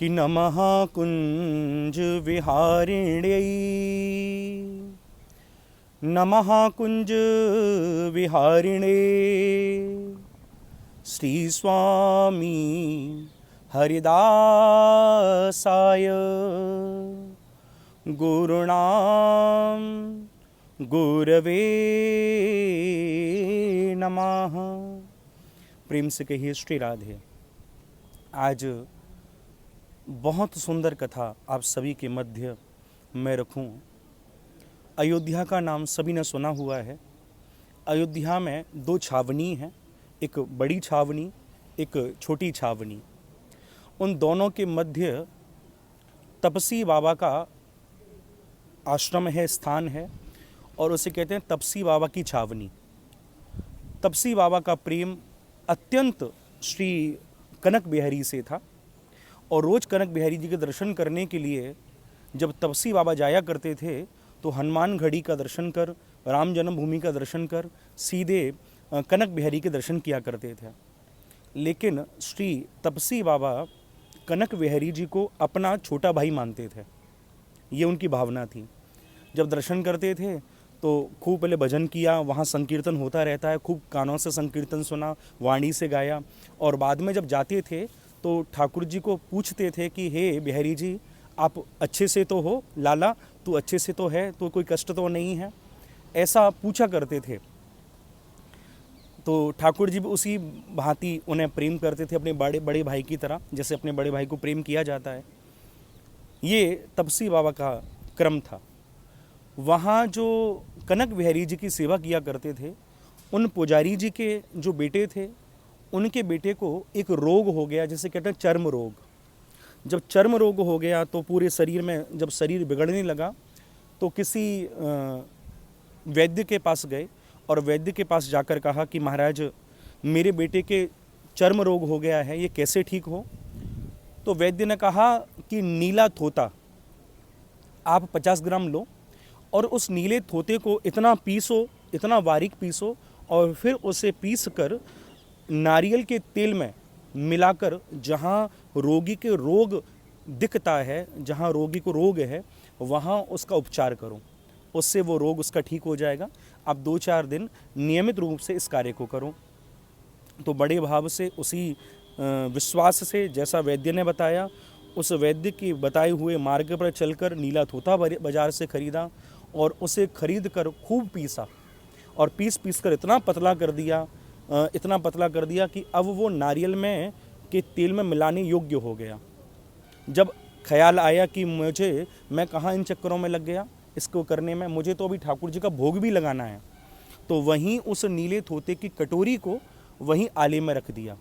कि नमः कुंज विहारिण्यै, नमः कुंज विहारिणे श्री स्वामी हरिदासाय गुरुणाम गुरवे नमः। प्रेम से कहिए श्री राधे। आज बहुत सुंदर कथा आप सभी के मध्य मैं रखूं। अयोध्या का नाम सभी ने सुना हुआ है। अयोध्या में दो छावनी हैं, एक बड़ी छावनी, एक छोटी छावनी। उन दोनों के मध्य तपसी बाबा का आश्रम है, स्थान है, और उसे कहते हैं तपसी बाबा की छावनी। तपसी बाबा का प्रेम अत्यंत श्री कनक बिहारी से था, और रोज़ कनक बिहारी जी के दर्शन करने के लिए जब तपसी बाबा जाया करते थे तो हनुमान घड़ी का दर्शन कर, राम जन्मभूमि का दर्शन कर, सीधे कनक बिहारी के दर्शन किया करते थे। लेकिन श्री तपसी बाबा कनक बिहारी जी को अपना छोटा भाई मानते थे, ये उनकी भावना थी। जब दर्शन करते थे तो खूब पहले भजन किया, वहाँ संकीर्तन होता रहता है, खूब कानों से संकीर्तन सुना, वाणी से गाया, और बाद में जब जाते थे तो ठाकुर जी को पूछते थे कि हे बिहारी जी, आप अच्छे से तो हो, लाला तू अच्छे से तो है, तो कोई कष्ट तो नहीं है, ऐसा पूछा करते थे। तो ठाकुर जी भी उसी भांति उन्हें प्रेम करते थे, अपने बड़े भाई की तरह, जैसे अपने बड़े भाई को प्रेम किया जाता है। ये तपसी बाबा का क्रम था। वहाँ जो कनक बिहारी जी की सेवा किया करते थे, उन पुजारी जी के जो बेटे थे, उनके बेटे को एक रोग हो गया, जिसे कहते हैं चर्म रोग। जब चर्म रोग हो गया तो पूरे शरीर में जब शरीर बिगड़ने लगा तो किसी वैद्य के पास गए, और वैद्य के पास जाकर कहा कि महाराज, मेरे बेटे के चर्म रोग हो गया है, ये कैसे ठीक हो? तो वैद्य ने कहा कि नीला थोता आप 50 ग्राम लो, और उस नीले थोते को इतना पीसो, इतना बारीक पीसो, और फिर उसे पीस कर नारियल के तेल में मिलाकर जहाँ रोगी के रोग दिखता है, जहाँ रोगी को रोग है, वहाँ उसका उपचार करो, उससे वो रोग उसका ठीक हो जाएगा। आप 2-4 दिन नियमित रूप से इस कार्य को करो। तो बड़े भाव से, उसी विश्वास से, जैसा वैद्य ने बताया, उस वैद्य के बताए हुए मार्ग पर चलकर नीला थोता बाजार से खरीदा, और उसे खरीद कर खूब पीसा, और पीस कर इतना पतला कर दिया कि अब वो नारियल में के तेल में मिलाने योग्य हो गया। जब ख्याल आया कि मैं कहाँ इन चक्करों में लग गया, इसको करने में मुझे तो अभी ठाकुर जी का भोग भी लगाना है, तो वहीं उस नीले थोते की कटोरी को वहीं आले में रख दिया,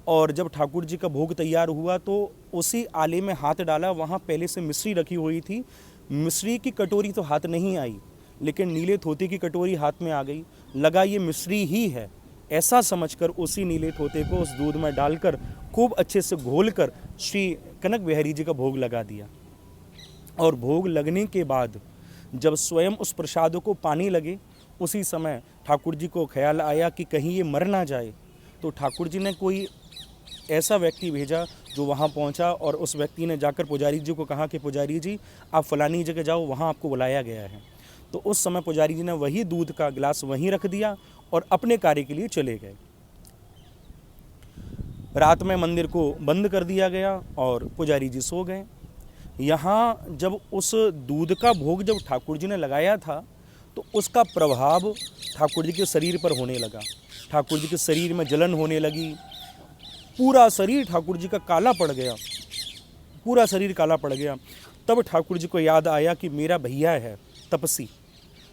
और जब ठाकुर जी का भोग तैयार हुआ तो उसी आले में हाथ डाला। वहाँ पहले से मिश्री रखी हुई थी, मिश्री की कटोरी तो हाथ नहीं आई, लेकिन नीले थोते की कटोरी हाथ में आ गई। लगा ये मिश्री ही है, ऐसा समझकर उसी नीले थोते को उस दूध में डालकर खूब अच्छे से घोलकर श्री कनक बिहारी जी का भोग लगा दिया। और भोग लगने के बाद जब स्वयं उस प्रसाद को पाने लगे, उसी समय ठाकुर जी को ख्याल आया कि कहीं ये मर ना जाए। तो ठाकुर जी ने कोई ऐसा व्यक्ति भेजा जो वहाँ पहुँचा, और उस व्यक्ति ने जाकर पुजारी जी को कहा कि पुजारी जी, आप फलानी जगह जाओ, वहाँ आपको बुलाया गया है। तो उस समय पुजारी जी ने वही दूध का गिलास वहीं रख दिया और अपने कार्य के लिए चले गए। रात में मंदिर को बंद कर दिया गया और पुजारी जी सो गए। यहाँ जब उस दूध का भोग जब ठाकुर जी ने लगाया था तो उसका प्रभाव ठाकुर जी के शरीर पर होने लगा। ठाकुर जी के शरीर में जलन होने लगी, पूरा शरीर ठाकुर जी का काला पड़ गया, पूरा शरीर काला पड़ गया। तब ठाकुर जी को याद आया कि मेरा भैया है तपसी,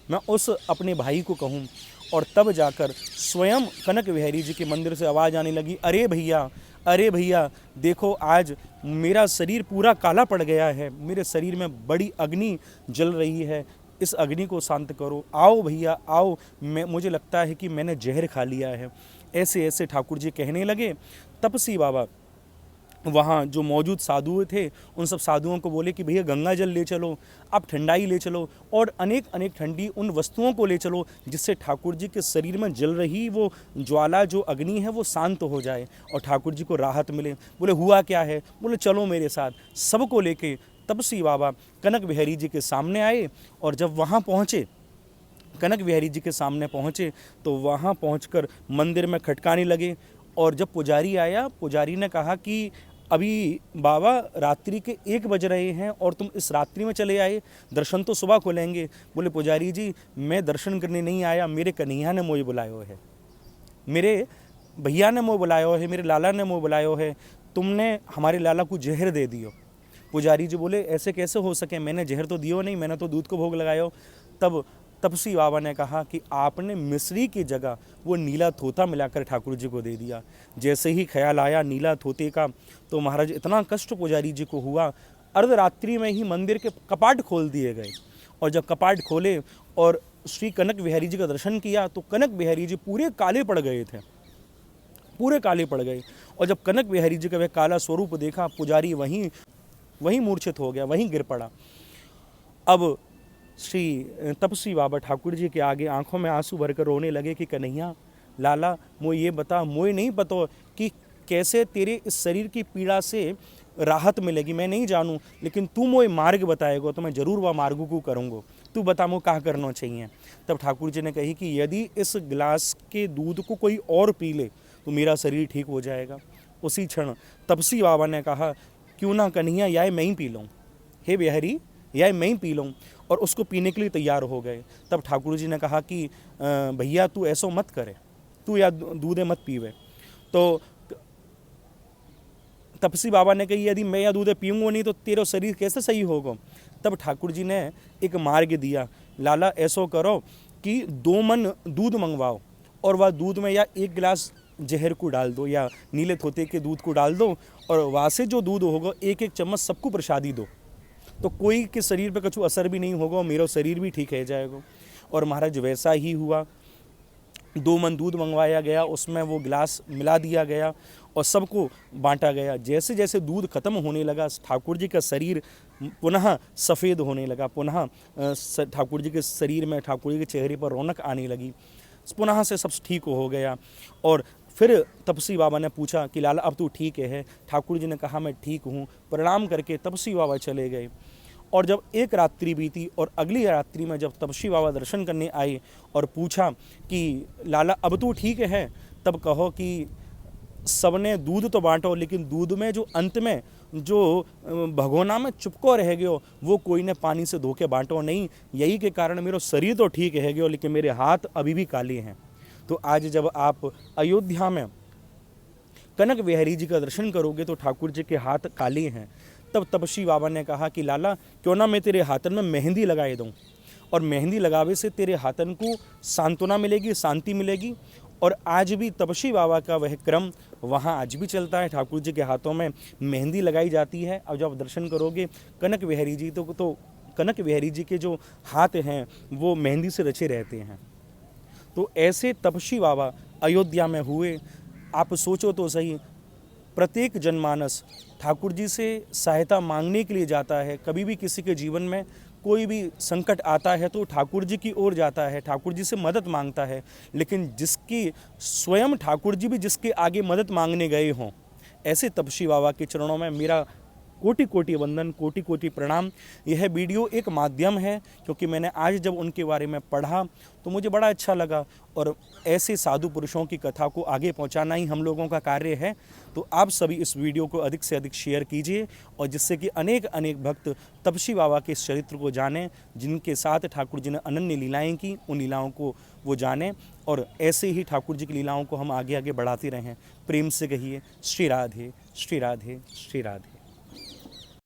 मैं उस अपने भाई को कहूँ। और तब जाकर स्वयं कनक बिहारी जी के मंदिर से आवाज़ आने लगी, अरे भैया देखो, आज मेरा शरीर पूरा काला पड़ गया है, मेरे शरीर में बड़ी अग्नि जल रही है, इस अग्नि को शांत करो, आओ भैया आओ, मुझे लगता है कि मैंने जहर खा लिया है। ऐसे ऐसे ठाकुर जी कहने लगे। तपसी बाबा वहाँ जो मौजूद साधु थे उन सब साधुओं को बोले कि भैया गंगा जल ले चलो, आप ठंडाई ले चलो और अनेक अनेक ठंडी उन वस्तुओं को ले चलो जिससे ठाकुर जी के शरीर में जल रही वो ज्वाला जो अग्नि है वो शांत हो जाए और ठाकुर जी को राहत मिले। बोले हुआ क्या है? बोले चलो मेरे साथ। सबको लेके तपसी बाबा कनक बिहारी जी के सामने आए और जब वहाँ पहुँचे, कनक बिहारी जी के सामने पहुँचे तो वहाँ पहुँचकर मंदिर में खटकाने लगे। और जब पुजारी आया, पुजारी ने कहा कि अभी बाबा रात्रि के 1 बज रहे हैं और तुम इस रात्रि में चले आए, दर्शन तो सुबह खोलेंगे। बोले पुजारी जी मैं दर्शन करने नहीं आया, मेरे कन्हैया ने मुझे बुलाया है, मेरे भैया ने मुझे बुलाया है, मेरे लाला ने मुझे बुलाया है, तुमने हमारे लाला को जहर दे दियो। पुजारी जी बोले ऐसे कैसे हो सके, मैंने जहर तो दियो नहीं, मैंने तो दूध को भोग लगाया। तब तपसी बाबा ने कहा कि आपने मिश्री की जगह वो नीला थोथा मिलाकर ठाकुर जी को दे दिया। जैसे ही ख्याल आया नीला थोते का तो महाराज इतना कष्ट पुजारी जी को हुआ, अर्धरात्रि में ही मंदिर के कपाट खोल दिए गए। और जब कपाट खोले और श्री कनक बिहारी जी का दर्शन किया तो कनक बिहारी जी पूरे काले पड़ गए थे, पूरे काले पड़ गए। और जब कनक बिहारी जी का वह काला स्वरूप देखा, पुजारी वहीं मूर्छित हो गया, वहीं गिर पड़ा। अब श्री तपसी बाबा ठाकुर जी के आगे आंखों में आंसू भरकर रोने लगे कि कन्हैया लाला मोए ये बता, मोए नहीं पता कि कैसे तेरे इस शरीर की पीड़ा से राहत मिलेगी, मैं नहीं जानूं, लेकिन तू मोए मार्ग बताएगा तो मैं जरूर वह मार्ग को करूँगा। तू बता मो क्या करना चाहिए। तब ठाकुर जी ने कही कि यदि इस गिलास के दूध को कोई और पी ले तो मेरा शरीर ठीक हो जाएगा। उसी क्षण तपसी बाबा ने कहा क्यों ना कन्हैया या मैं ही पी लूँ, हे बिहारी या मैं ही पी लूँ, और उसको पीने के लिए तैयार हो गए। तब ठाकुर जी ने कहा कि भैया तू ऐसा मत करे, तू या दूधे मत पीवे। तो तपसी बाबा ने कही यदि मैं या दूधे पीऊँगा नहीं तो तेरा शरीर कैसे सही होगा। तब ठाकुर जी ने एक मार्ग दिया, लाला ऐसा करो कि 2 मन दूध मंगवाओ और वह दूध में या 1 गिलास जहर को डाल दो या नीले थोते के दूध को डाल दो और वहाँ से जो दूध होगा 1-1 चम्मच सबको प्रसादी दो, तो कोई के शरीर पे कुछ असर भी नहीं होगा और मेरा शरीर भी ठीक है जाएगा। और महाराज वैसा ही हुआ। 2 मन दूध मंगवाया गया, उसमें वो गिलास मिला दिया गया और सबको बांटा गया। जैसे जैसे दूध खत्म होने लगा ठाकुर जी का शरीर पुनः सफ़ेद होने लगा, पुनः ठाकुर जी के शरीर में, ठाकुर जी के चेहरे पर रौनक आने लगी, पुनः से सब ठीक हो गया। और फिर तपसी बाबा ने पूछा कि लाला अब तू ठीक है? ठाकुर जी ने कहा मैं ठीक हूँ। प्रणाम करके तपसी बाबा चले गए। और जब एक रात्रि बीती और अगली रात्रि में जब तपसी बाबा दर्शन करने आए और पूछा कि लाला अब तू ठीक है, तब कहो कि सबने दूध तो बांटो लेकिन दूध में जो अंत में जो भगोना में चुपको रह गयो वो कोई ने पानी से धो के बांटो नहीं। यही के कारण मेरा शरीर तो ठीक है गयो लेकिन मेरे हाथ अभी भी काले हैं। तो आज जब आप अयोध्या में कनक बिहारी जी का दर्शन करोगे तो ठाकुर जी के हाथ काले हैं। तब तपसी बाबा ने कहा कि लाला क्यों ना मैं तेरे हाथन में मेहंदी लगाए दूँ, और मेहंदी लगावे से तेरे हाथन को सांत्वना मिलेगी, शांति मिलेगी। और आज भी तपसी बाबा का वह क्रम वहाँ आज भी चलता है, ठाकुर जी के हाथों में मेहंदी लगाई जाती है। और जब आप दर्शन करोगे कनक बिहारी जी तो कनक बिहारी जी के जो हाथ हैं वो मेहंदी से रचे रहते हैं। तो ऐसे तपसी बाबा अयोध्या में हुए। आप सोचो तो सही, प्रत्येक जनमानस ठाकुर जी से सहायता मांगने के लिए जाता है। कभी भी किसी के जीवन में कोई भी संकट आता है तो ठाकुर जी की ओर जाता है, ठाकुर जी से मदद मांगता है। लेकिन जिसकी स्वयं ठाकुर जी भी जिसके आगे मदद मांगने गए हों, ऐसे तपसी बाबा के चरणों में मेरा कोटि कोटि वंदन, कोटि कोटि प्रणाम। यह वीडियो एक माध्यम है क्योंकि मैंने आज जब उनके बारे में पढ़ा तो मुझे बड़ा अच्छा लगा, और ऐसे साधु पुरुषों की कथा को आगे पहुंचाना ही हम लोगों का कार्य है। तो आप सभी इस वीडियो को अधिक से अधिक शेयर कीजिए और जिससे कि अनेक अनेक भक्त तपसी बाबा के इस चरित्र को जानें, जिनके साथ ठाकुर जी ने अनन्य लीलाएँ की, उन लीलाओं को वो जानें और ऐसे ही ठाकुर जी की लीलाओं को हम आगे आगे बढ़ाते रहें। प्रेम से कहिए श्री राधे, श्री राधे, श्री राधे।